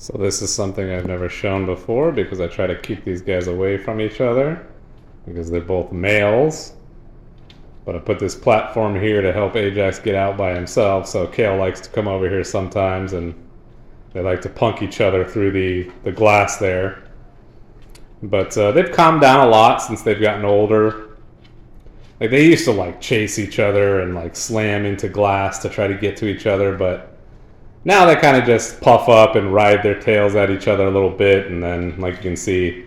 So this is something I've never shown before because I try to keep these guys away from each other because they're both males. But I put this platform here to help Ajax get out by himself, so Kale likes to come over here sometimes and they like to punk each other through the glass there. But they've calmed down a lot since they've gotten older. Like they used to like chase each other and like slam into glass to try to get to each other, but now they kind of just puff up and ride their tails at each other a little bit, and then like you can see,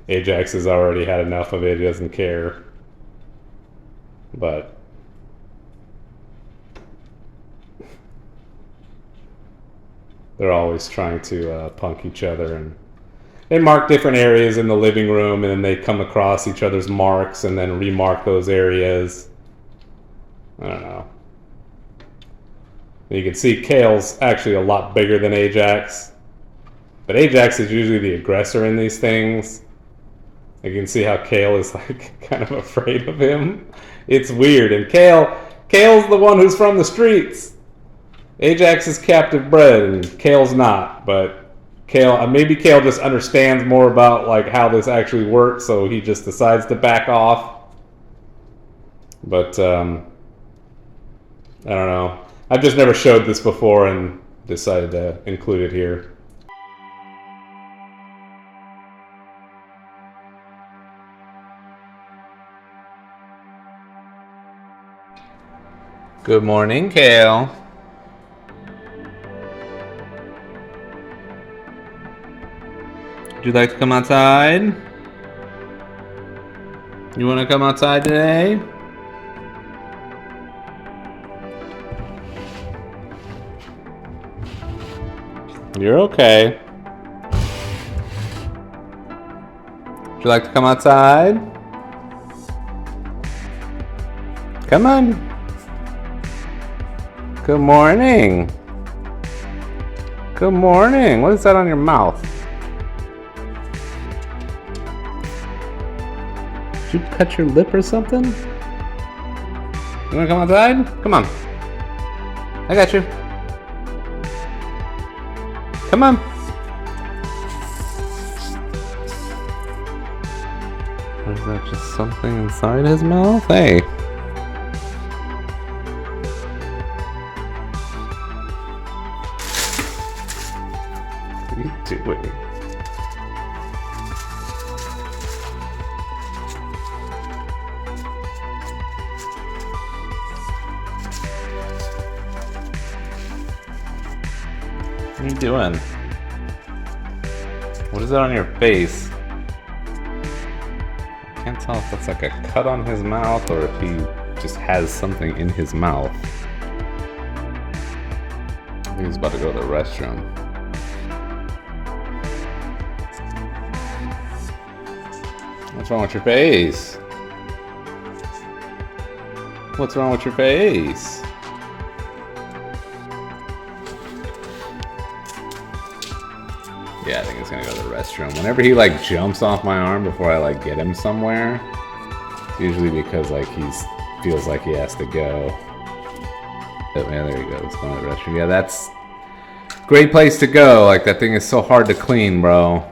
Ajax has already had enough of it, he doesn't care. But they're always trying to punk each other, and they mark different areas in the living room, and then they come across each other's marks and then remark those areas. I don't know. You can see Kale's actually a lot bigger than Ajax, but Ajax is usually the aggressor in these things. You can see how Kale is like kind of afraid of him. It's weird, and Kale's the one who's from the streets. Ajax is captive bred, and Kale's not. But maybe Kale just understands more about like how this actually works, so he just decides to back off. But I don't know. I've just never showed this before and decided to include it here. Good morning, Kale. Would you like to come outside? You want to come outside today? You're okay. Would you like to come outside? Come on. Good morning. Good morning. What is that on your mouth? Did you cut your lip or something? You wanna come outside? Come on. I got you. Come on. Or is that just something inside his mouth? Hey. What are you doing? What are you doing? What is that on your face? I can't tell if that's like a cut on his mouth or if he just has something in his mouth. I think he's about to go to the restroom. What's wrong with your face? What's wrong with your face? Yeah, I think he's gonna go to the restroom. Whenever he like jumps off my arm before I like get him somewhere, it's usually because like feels like he has to go. Oh, yeah, there he goes. He's going to the restroom. Yeah, that's a great place to go. Like that thing is so hard to clean, bro.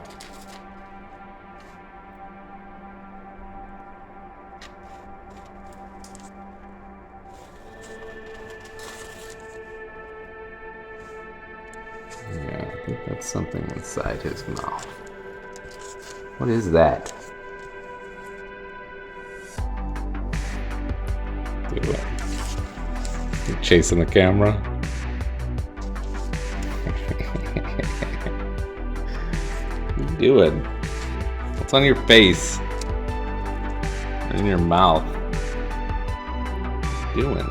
I think that's something inside his mouth. What is that? You're chasing the camera? What are you doing? What's on your face? And in your mouth? What are you doing?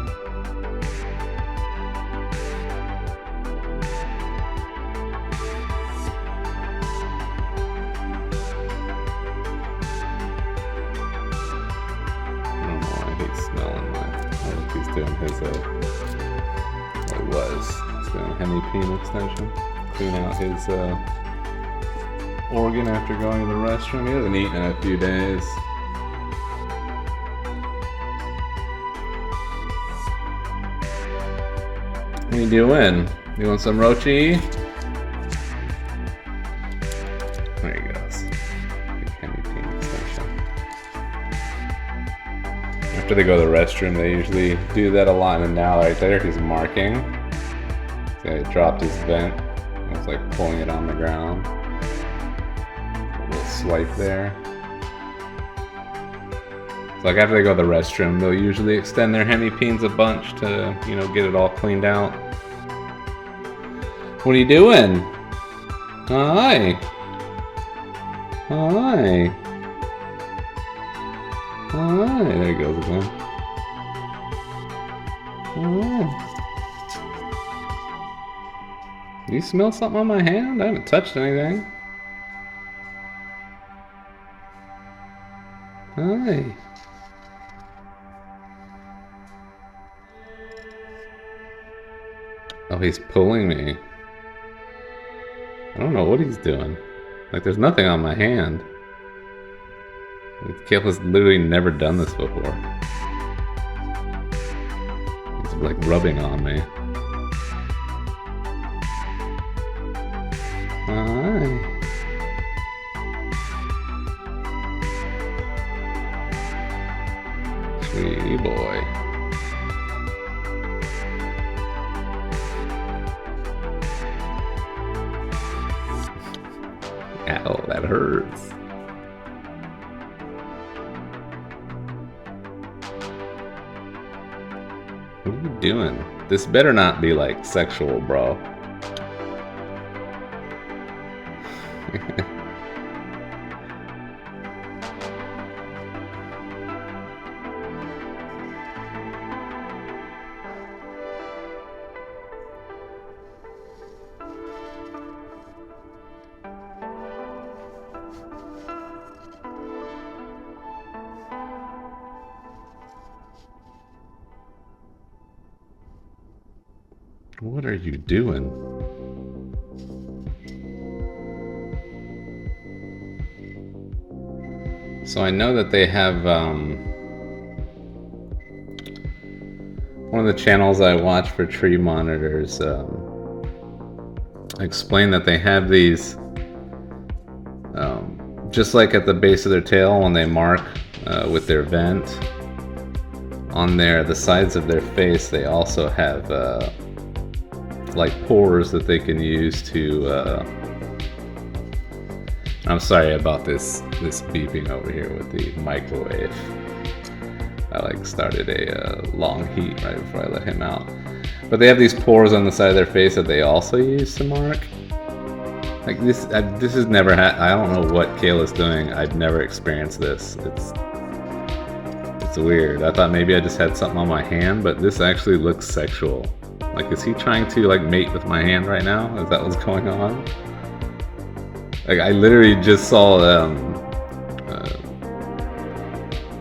Doing his, he was doing a hemi peen extension, clean out his organ after going to the restroom. He hasn't eaten in a few days. What are you doing? You want some rochi? There he goes. Hemi-peen extension. After they go to the restroom, they usually do that a lot. And now right there, he's marking. So he dropped his vent. It's like pulling it on the ground. A little swipe there. So like after they go to the restroom, they'll usually extend their hemi-peens a bunch to, you know, get it all cleaned out. What are you doing? Hi. Hi. Hi. There he goes again. Hi. Do you smell something on my hand? I haven't touched anything. Hi. Oh, he's pulling me. I don't know what he's doing. Like, there's nothing on my hand. Kale has literally never done this before. He's like rubbing on me. Hi. Sweetie boy. Ow, that hurts. What are you doing? This better not be like sexual, bro. What are you doing? So I know that they have one of the channels I watch for tree monitors explain that they have these just like at the base of their tail when they mark with their vent on the sides of their face. They also have like pores that they can use to I'm sorry about this beeping over here with the microwave. I like started a long heat right before I let him out. But they have these pores on the side of their face that they also use to mark. Like this has never had. I don't know what Kale is doing. I've never experienced this. It's weird. I thought maybe I just had something on my hand, but this actually looks sexual. Like, is he trying to like mate with my hand right now? Is that what's going on? Like, I literally just saw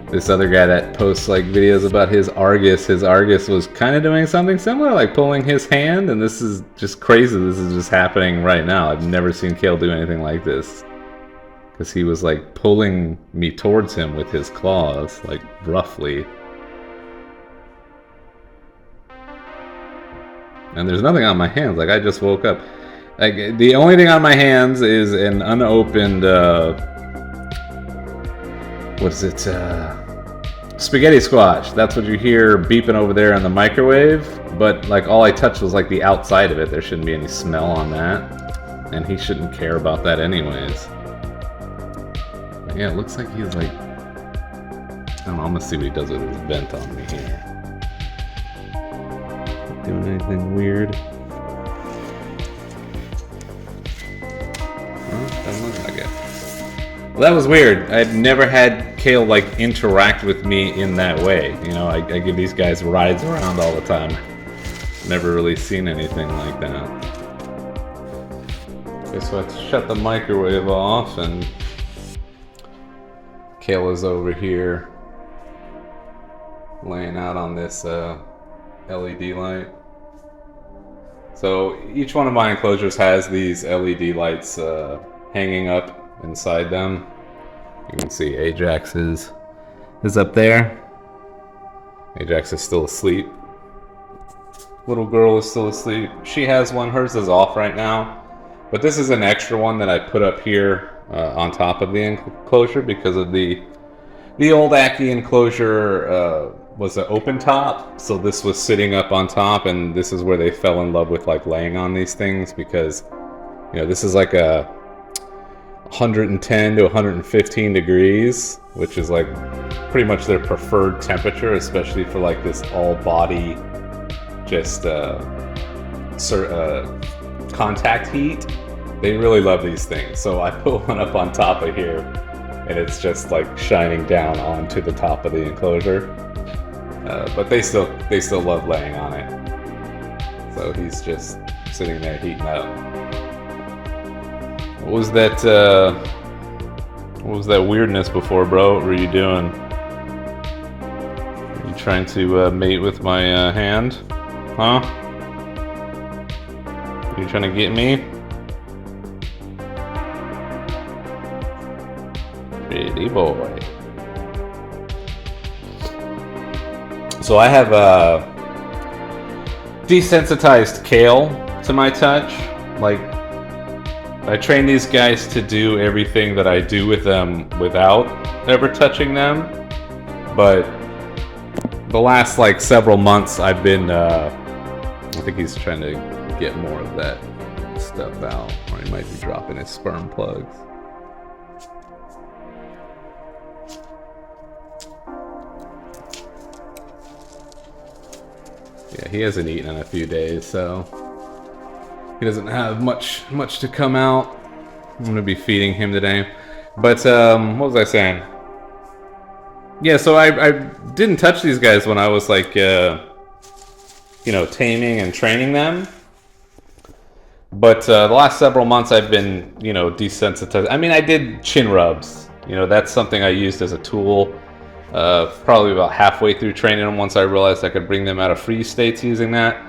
this other guy that posts like videos about his Argus. His Argus was kind of doing something similar, like pulling his hand, and this is just crazy. This is just happening right now. I've never seen Kale do anything like this. Because he was like pulling me towards him with his claws, like roughly. And there's nothing on my hands. Like, I just woke up. Like, the only thing on my hands is an unopened, what's it, spaghetti squash. That's what you hear beeping over there in the microwave. But, like, all I touched was, like, the outside of it. There shouldn't be any smell on that. And he shouldn't care about that anyways. But yeah, it looks like he's, like, I don't know, I'm gonna see what he does with his vent on me here. Doing anything weird? Doesn't look like it. Well, that was weird. I've never had Kale like interact with me in that way. You know, I give these guys rides around all the time. Never really seen anything like that. Okay, so let's shut the microwave off, and Kale is over here laying out on this LED light. So each one of my enclosures has these LED lights hanging up inside them. You can see Ajax is up there. Ajax is still asleep. Little girl is still asleep. She has one. Hers is off right now. But this is an extra one that I put up here on top of the enclosure because of the old Aki enclosure was an open top, so this was sitting up on top, and this is where they fell in love with like laying on these things because, you know, this is like a 110 to 115 degrees, which is like pretty much their preferred temperature, especially for like this all body just contact heat. They really love these things. So I put one up on top of here, and it's just like shining down onto the top of the enclosure. But they still love laying on it. So he's just sitting there heating up. What was that weirdness before, bro? What were you doing? Are you trying to mate with my hand? Huh? Are you trying to get me? Pretty boy. So I have desensitized Kale to my touch. Like, I train these guys to do everything that I do with them without ever touching them. But the last like several months I've been, I think he's trying to get more of that stuff out, or he might be dropping his sperm plugs. Yeah, he hasn't eaten in a few days, so he doesn't have much to come out. I'm gonna be feeding him today. But what was I saying? Yeah, so I didn't touch these guys when I was like you know, taming and training them. But the last several months I've been, you know, desensitized. I mean, I did chin rubs. You know, that's something I used as a tool. Probably about halfway through training them, once I realized I could bring them out of freeze states using that.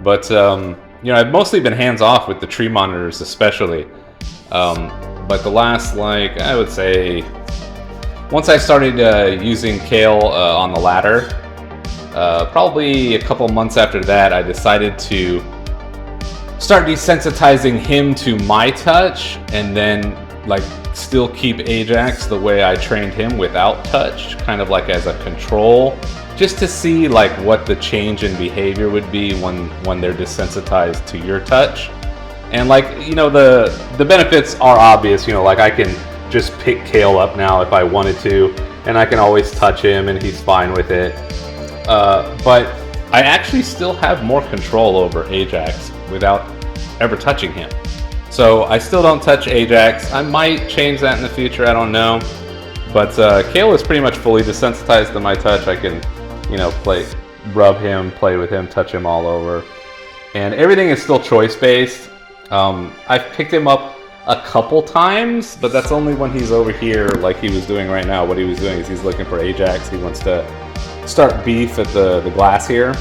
But you know, I've mostly been hands off with the tree monitors, especially. But the last, like, I would say, once I started using Kale on the ladder, probably a couple months after that, I decided to start desensitizing him to my touch, and then like still keep Ajax the way I trained him without touch, kind of like as a control, just to see like what the change in behavior would be when they're desensitized to your touch. And like, you know, the benefits are obvious. You know, like I can just pick Kale up now if I wanted to, and I can always touch him and he's fine with it. But I actually still have more control over Ajax without ever touching him. So I still don't touch Ajax. I might change that in the future, I don't know. But Kale is pretty much fully desensitized to my touch. I can, you know, rub him, play with him, touch him all over. And everything is still choice-based. I've picked him up a couple times, but that's only when he's over here like he was doing right now. What he was doing is he's looking for Ajax. He wants to start beef at the glass here.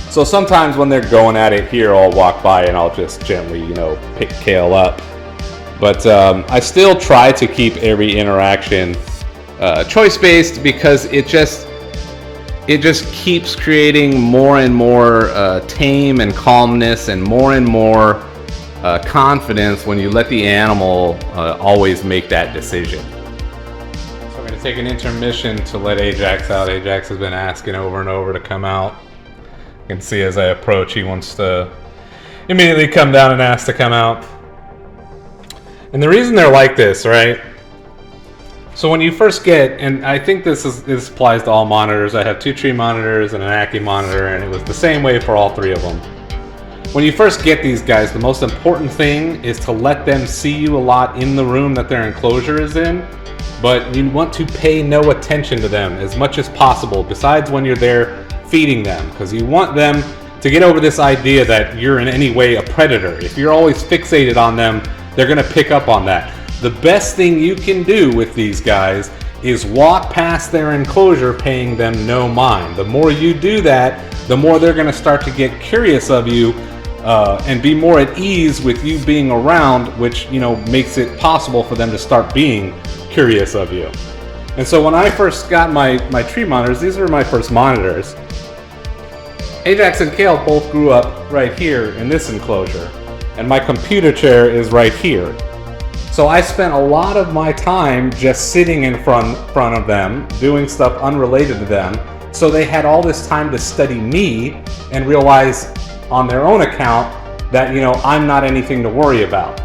So sometimes when they're going at it here, I'll walk by and I'll just gently, you know, pick Kale up. But I still try to keep every interaction choice-based, because it just keeps creating more and more tame and calmness and more confidence when you let the animal always make that decision. So I'm going to take an intermission to let Ajax out. Ajax has been asking over and over to come out. You can see as I approach, he wants to immediately come down and ask to come out. And the reason they're like this, right? So when you first get, and I think this applies to all monitors. I have 2 tree monitors and an Aki monitor, and it was the same way for all 3 of them. When you first get these guys, the most important thing is to let them see you a lot in the room that their enclosure is in, but you want to pay no attention to them as much as possible, besides when you're there feeding them, because you want them to get over this idea that you're in any way a predator. If you're always fixated on them, they're going to pick up on that. The best thing you can do with these guys is walk past their enclosure paying them no mind. The more you do that, the more they're going to start to get curious of you and be more at ease with you being around, which, you know, makes it possible for them to start being curious of you. And so when I first got my tree monitors, these were my first monitors. Ajax and Kale both grew up right here in this enclosure, and my computer chair is right here. So So I spent a lot of my time just sitting in front of them, doing stuff unrelated to them. So they had all this time to study me and realize on their own account that, I'm not anything to worry about.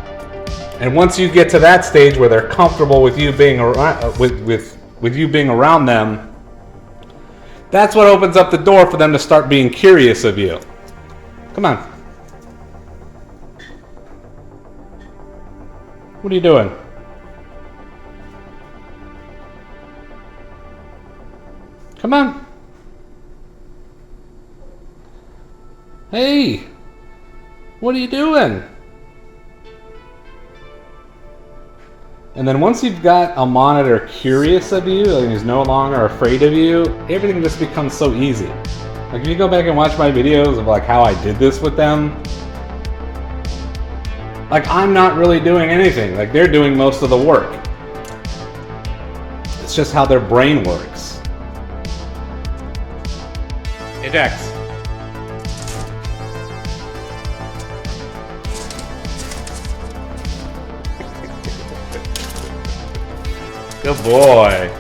And once you get to that stage where they're comfortable with you being around, with you being around them, that's what opens up the door for them to start being curious of you. Come on. What are you doing? Come on. Hey, what are you doing? And then once you've got a monitor curious of you and he's no longer afraid of you, everything just becomes so easy. Like if you go back and watch my videos of like how I did this with them, like I'm not really doing anything. Like they're doing most of the work. It's just how their brain works. Hey Dex. Good boy.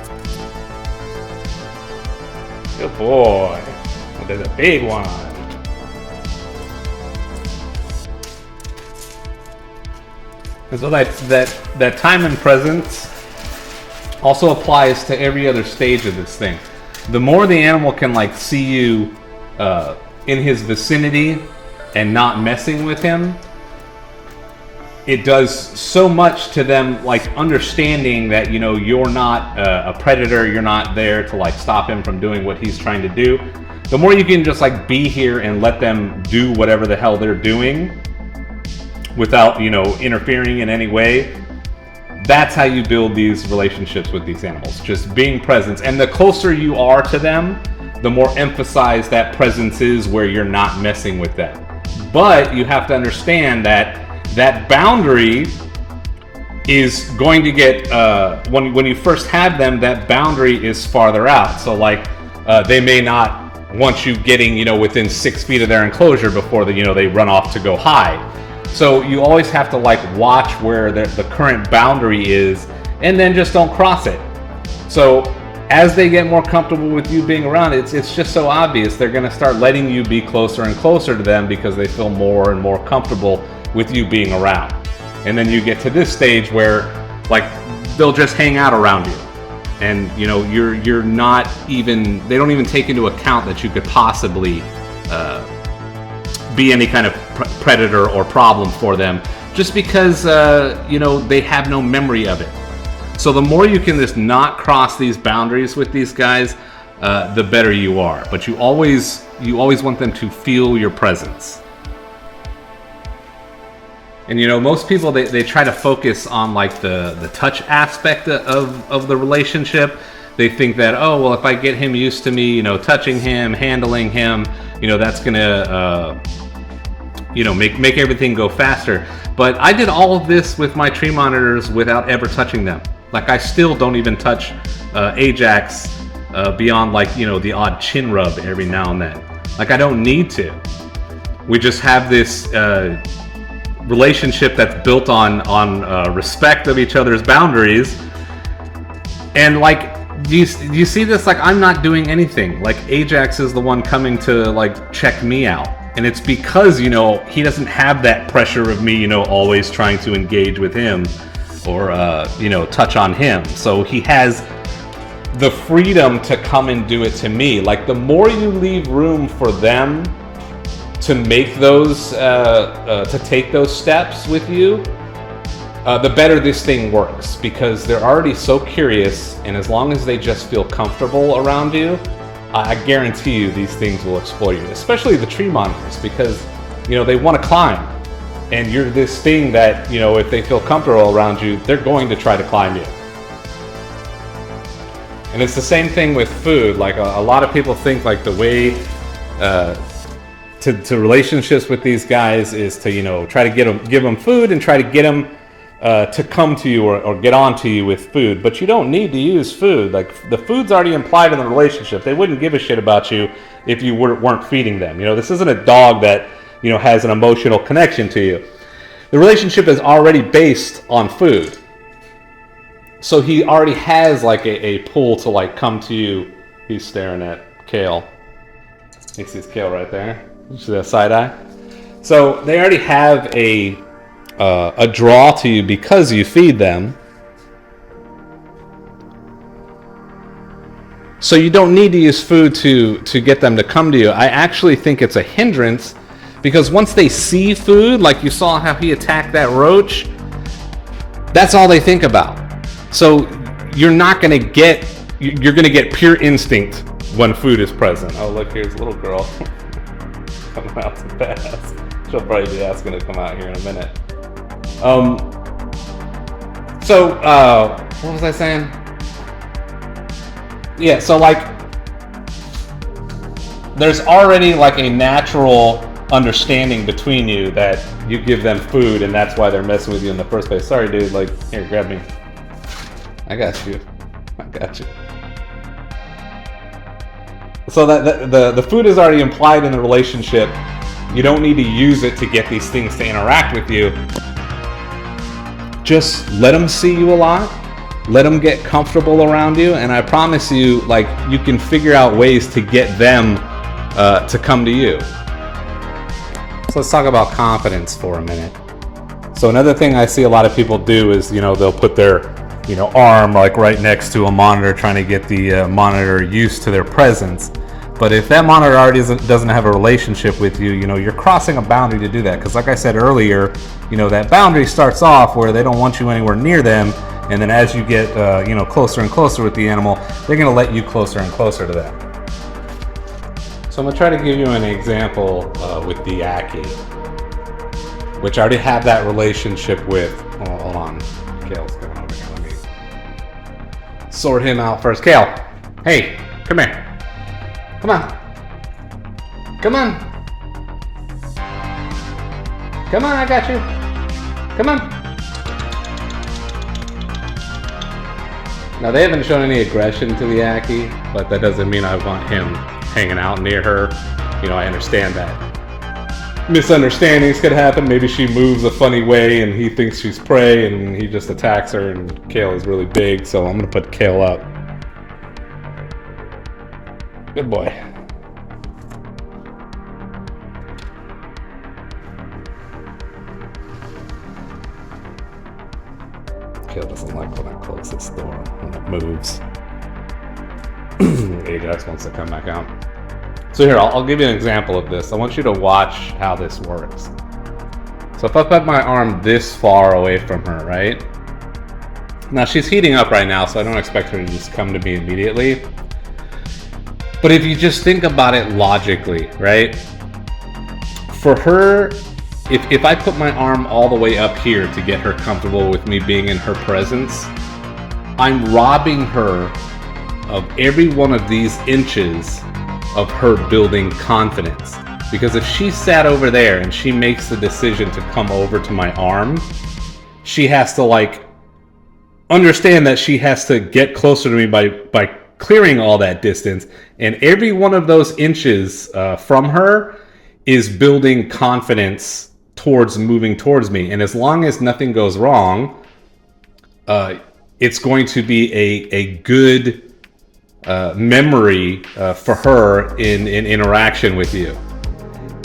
Good boy. Oh, there's a big one. And so that time and presence also applies to every other stage of this thing. The more the animal can like see you in his vicinity and not messing with him, it does so much to them, like understanding that you're not a predator, you're not there to like stop him from doing what he's trying to do. The more you can just like be here and let them do whatever the hell they're doing without interfering in any way, that's how you build these relationships with these animals. Just being present, and the closer you are to them, the more emphasized that presence is where you're not messing with them. But you have to understand that boundary is going to get when you first have them, that boundary is farther out. So like they may not want you getting within 6 feet of their enclosure before they run off to go hide. So you always have to like watch where the current boundary is, and then just don't cross it. So as they get more comfortable with you being around, it's just so obvious they're going to start letting you be closer and closer to them because they feel more and more comfortable with you being around. And then you get to this stage where like they'll just hang out around you, and you're not even, they don't even take into account that you could possibly be any kind of predator or problem for them, just because they have no memory of it. So the more you can just not cross these boundaries with these guys, the better you are. But you always want them to feel your presence. And most people, they try to focus on like the touch aspect of the relationship. They think that, oh well, if I get him used to me, touching him, handling him, that's gonna make everything go faster. But I did all of this with my tree monitors without ever touching them. Like I still don't even touch Ajax beyond like the odd chin rub every now and then. Like I don't need to. We just have this relationship that's built on respect of each other's boundaries. And like, do you see this? Like I'm not doing anything. Like Ajax is the one coming to like check me out. And it's because, he doesn't have that pressure of me, always trying to engage with him or, touch on him. So he has the freedom to come and do it to me. Like the more you leave room for them to make those, to take those steps with you, the better this thing works, because they're already so curious, and as long as they just feel comfortable around you, I guarantee you these things will exploit you, especially the tree monitors, because they want to climb, and you're this thing that if they feel comfortable around you, they're going to try to climb you. And it's the same thing with food. Like a lot of people think like the way to relationships with these guys is to try to give them food and try to get them to come to you or get on to you with food. But you don't need to use food. Like the food's already implied in the relationship. They wouldn't give a shit about you if you weren't feeding them. This isn't a dog that has an emotional connection to you. The relationship is already based on food. So he already has like a pull to like come to you. He's staring at Kale. He sees Kale right there. You see that side eye? So they already have a draw to you because you feed them. So you don't need to use food to get them to come to you. I actually think it's a hindrance because once they see food, like you saw how he attacked that roach, that's all they think about. So you're not going to get, you're going to get pure instinct when food is present. Oh, look, here's a little girl coming out to pass. She'll probably be asking to come out here in a minute. What was I saying? Yeah, so like, there's already like a natural understanding between you that you give them food and that's why they're messing with you in the first place. Sorry, dude, like, here, grab me. I got you. So that the food is already implied in the relationship. You don't need to use it to get these things to interact with you. Just let them see you a lot. Let them get comfortable around you, and I promise you, like, you can figure out ways to get them to come to you. So let's talk about confidence for a minute. So another thing I see a lot of people do is, they'll put their, arm like right next to a monitor, trying to get the monitor used to their presence. But if that monitor already doesn't have a relationship with you, you're crossing a boundary to do that. Because like I said earlier, that boundary starts off where they don't want you anywhere near them. And then as you get, closer and closer with the animal, they're going to let you closer and closer to them. So I'm going to try to give you an example with the Aki, which I already have that relationship with. Oh, hold on. Kale's coming over here. Let me sort him out first. Kale, hey, come here. Come on. Come on. Come on, I got you. Come on. Now, they haven't shown any aggression to the Aki, but that doesn't mean I want him hanging out near her. I understand that misunderstandings could happen. Maybe she moves a funny way and he thinks she's prey and he just attacks her, and Kale is really big, so I'm going to put Kale up. Good boy. Kale doesn't like when I close this door when it moves. Ajax wants to come back out. So here, I'll give you an example of this. I want you to watch how this works. So if I put my arm this far away from her, right? Now she's heating up right now, so I don't expect her to just come to me immediately. But if you just think about it logically, right? For her, if I put my arm all the way up here to get her comfortable with me being in her presence, I'm robbing her of every one of these inches of her building confidence. Because if she sat over there and she makes the decision to come over to my arm, she has to understand that she has to get closer to me by clearing all that distance. And every one of those inches from her is building confidence towards moving towards me. And as long as nothing goes wrong, it's going to be a good memory for her in interaction with you.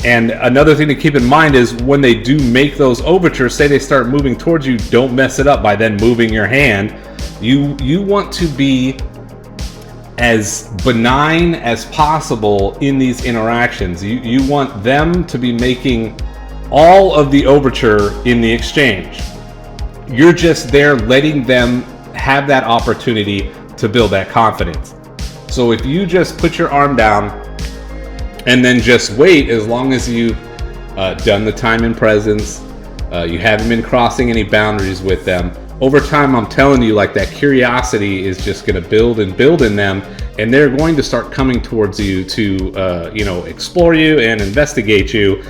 And another thing to keep in mind is when they do make those overtures, say they start moving towards you, don't mess it up by then moving your hand. You want to be as benign as possible in these interactions. You want them to be making all of the overture in the exchange. You're just there letting them have that opportunity to build that confidence. So if you just put your arm down and then just wait, as long as you've done the time and presence, you haven't been crossing any boundaries with them, over time, I'm telling you, that curiosity is just going to build and build in them, and they're going to start coming towards you to explore you and investigate you.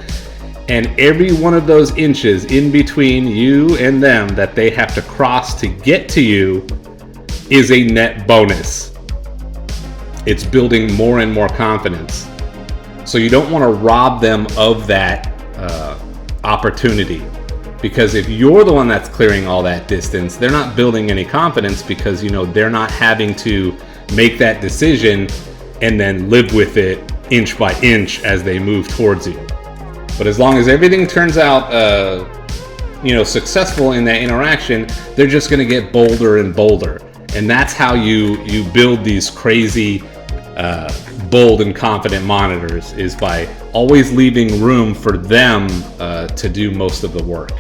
And every one of those inches in between you and them that they have to cross to get to you is a net bonus. It's building more and more confidence. So you don't want to rob them of that opportunity. Because if you're the one that's clearing all that distance, they're not building any confidence, because they're not having to make that decision and then live with it inch by inch as they move towards you. But as long as everything turns out successful in that interaction, they're just going to get bolder and bolder. And that's how you build these crazy bold and confident monitors, is by always leaving room for them to do most of the work.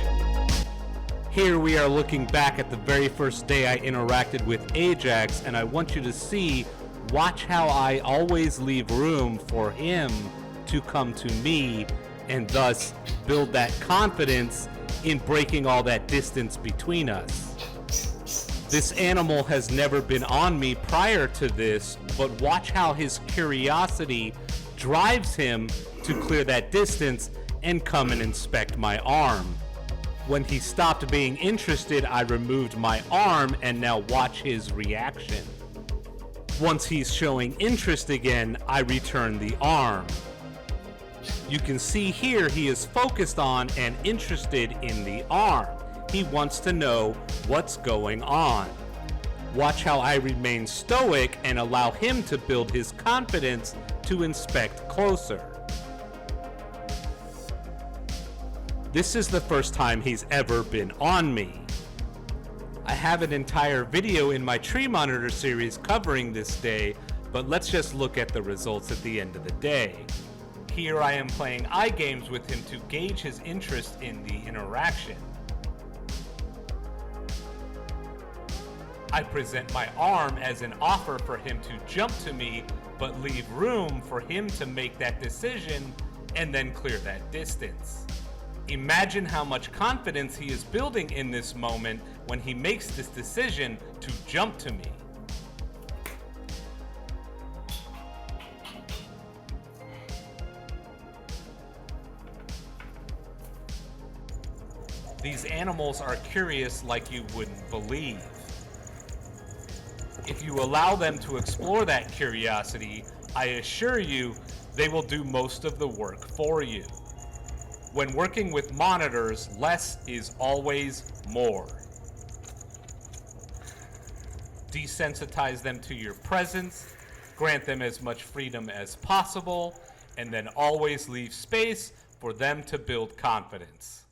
Here we are looking back at the very first day I interacted with Ajax, and I want you to watch how I always leave room for him to come to me, and thus build that confidence in breaking all that distance between us. This animal has never been on me prior to this, but watch how his curiosity drives him to clear that distance and come and inspect my arm. When he stopped being interested, I removed my arm, and now watch his reaction. Once he's showing interest again, I return the arm. You can see here he is focused on and interested in the arm. He wants to know what's going on. Watch how I remain stoic and allow him to build his confidence to inspect closer. This is the first time he's ever been on me. I have an entire video in my tree monitor series covering this day, but let's just look at the results at the end of the day. Here I am playing eye games with him to gauge his interest in the interaction. I present my arm as an offer for him to jump to me, but leave room for him to make that decision and then clear that distance. Imagine how much confidence he is building in this moment when he makes this decision to jump to me. These animals are curious like you wouldn't believe. If you allow them to explore that curiosity, I assure you they will do most of the work for you. When working with monitors, less is always more. Desensitize them to your presence, grant them as much freedom as possible, and then always leave space for them to build confidence.